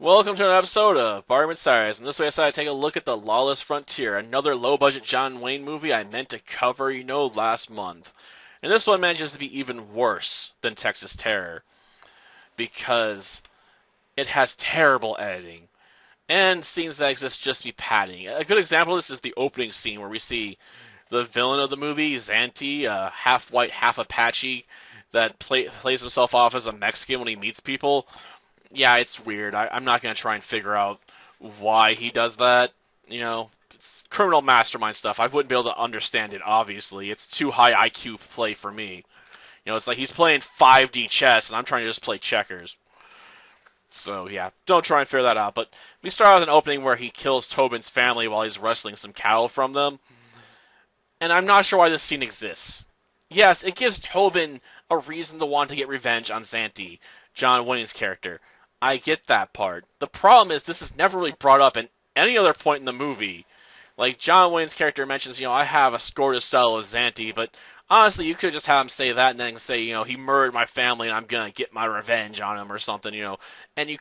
Welcome to an episode of Barman Cyrus, and this way I decided to take a look at the Lawless Frontier, another low-budget John Wayne movie I meant to cover, last month. And this one manages to be even worse than Texas Terror, because it has terrible editing, and scenes that exist just to be padding. A good example of this is the opening scene, where we see the villain of the movie, Xanty, half white, half Apache, that plays himself off as a Mexican when he meets people. Yeah, it's weird. I'm not going to try and figure out why he does that. It's criminal mastermind stuff. I wouldn't be able to understand it, obviously. It's too high IQ play for me. It's like he's playing 5D chess, and I'm trying to just play checkers. So, yeah, don't try and figure that out. But we start out with an opening where he kills Tobin's family while he's wrestling some cattle from them. And I'm not sure why this scene exists. Yes, it gives Tobin a reason to want to get revenge on Xanty, John Wayne's character. I get that part. The problem is this is never really brought up in any other point in the movie. Like, John Wayne's character mentions, I have a score to settle with Xanty, but honestly, you could just have him say that and then say, he murdered my family and I'm gonna get my revenge on him or something, and you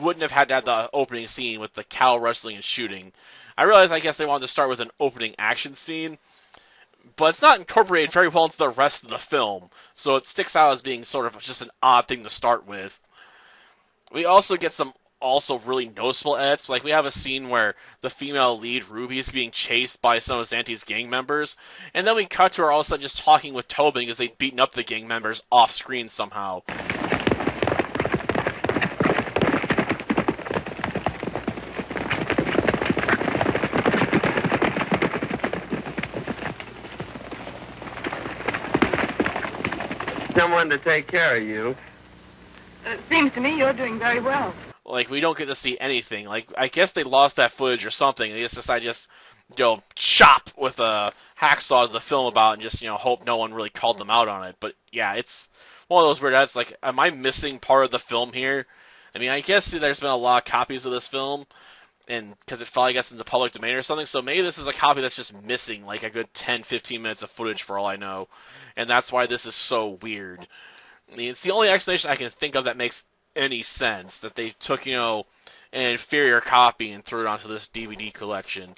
wouldn't have had to have the opening scene with the cow wrestling and shooting. I guess they wanted to start with an opening action scene, but it's not incorporated very well into the rest of the film, so it sticks out as being sort of just an odd thing to start with. We also get some also really noticeable edits. Like, we have a scene where the female lead, Ruby, is being chased by some of Xanty's gang members, and then we cut to her all of a sudden just talking with Tobin because they'd beaten up the gang members off screen somehow. Someone to take care of you. It seems to me you're doing very well. Like, we don't get to see anything. Like, I guess they lost that footage or something. They just decided to chop with a hacksaw to the film about and just, hope no one really called them out on it. But, yeah, it's one of those weird ads. Like, am I missing part of the film here? I mean, I guess there's been a lot of copies of this film, and because it fell, I guess, in the public domain or something. So maybe this is a copy that's just missing, like, a good 10, 15 minutes of footage for all I know. And that's why this is so weird. I mean, it's the only explanation I can think of that makes any sense, that they took, an inferior copy and threw it onto this DVD collection.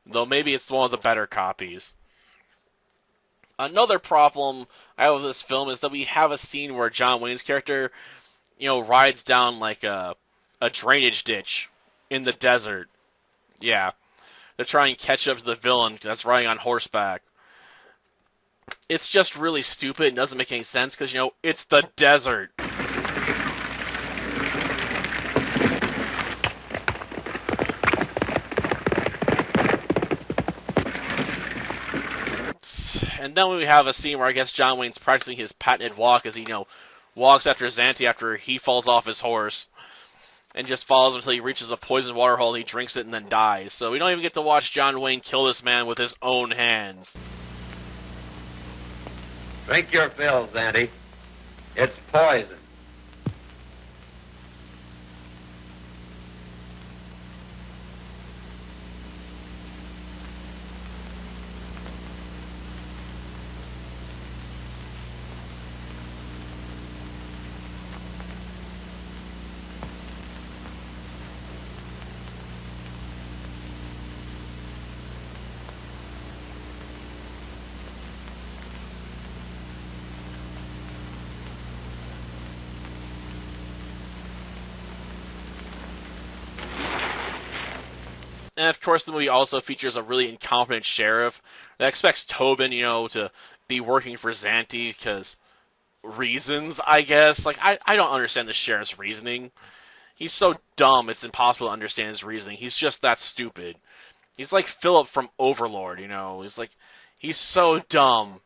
Though maybe it's one of the better copies. Another problem I have with this film is that we have a scene where John Wayne's character, rides down like a drainage ditch in the desert. Yeah. To try and catch up to the villain that's riding on horseback. It's just really stupid and doesn't make any sense because, it's the desert. And then we have a scene where I guess John Wayne's practicing his patented walk as he, walks after Xanty after he falls off his horse. And just follows him until he reaches a poisoned water hole and he drinks it and then dies. So we don't even get to watch John Wayne kill this man with his own hands. Drink your fill, Xanty. It's poison. And of course, the movie also features a really incompetent sheriff that expects Tobin, to be working for Xanty because reasons, I guess. Like, I don't understand the sheriff's reasoning. He's so dumb, it's impossible to understand his reasoning. He's just that stupid. He's like Philip from Overlord, he's so dumb.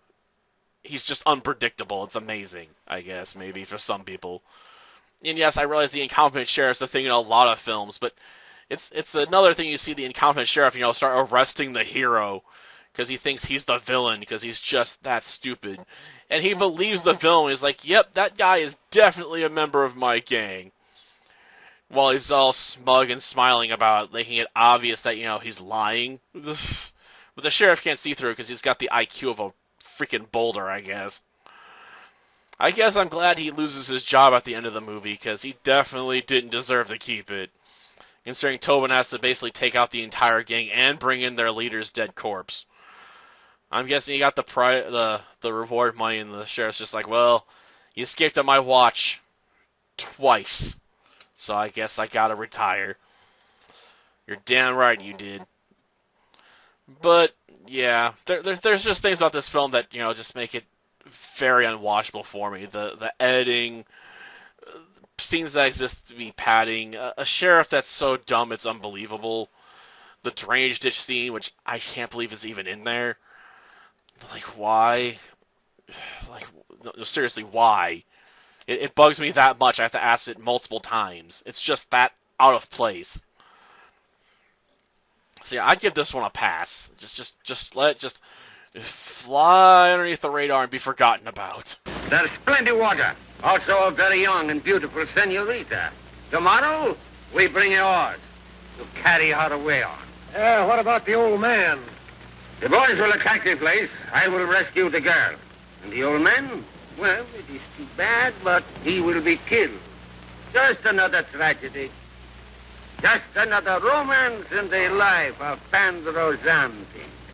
He's just unpredictable. It's amazing, I guess, maybe, for some people. And yes, I realize the incompetent sheriff's a thing in a lot of films, but it's another thing you see the incompetent sheriff, start arresting the hero because he thinks he's the villain because he's just that stupid. And he believes the villain. He's like, yep, that guy is definitely a member of my gang. While he's all smug and smiling about it, making it obvious that, he's lying. But the sheriff can't see through because he's got the IQ of a freaking boulder, I guess. I guess I'm glad he loses his job at the end of the movie, because he definitely didn't deserve to keep it. Considering Tobin has to basically take out the entire gang and bring in their leader's dead corpse. I'm guessing he got the reward money, and the sheriff's just like, well, you escaped on my watch twice, so I guess I gotta retire. You're damn right you did. But yeah, there's just things about this film that just make it very unwatchable for me. The editing, scenes that exist to be padding, a sheriff that's so dumb it's unbelievable. The drainage ditch scene, which I can't believe is even in there. Like, why? Like, no, seriously, why? It bugs me that much. I have to ask it multiple times. It's just that out of place. So yeah, I'd give this one a pass. Just let it fly underneath the radar and be forgotten about. There's plenty water. Also a very young and beautiful senorita. Tomorrow, we bring yours to carry her away on. What about the old man? The boys will attack the place. I will rescue the girl. And the old man, well, it is too bad, but he will be killed. Just another tragedy. Just another romance in the life of Pan Rosanti.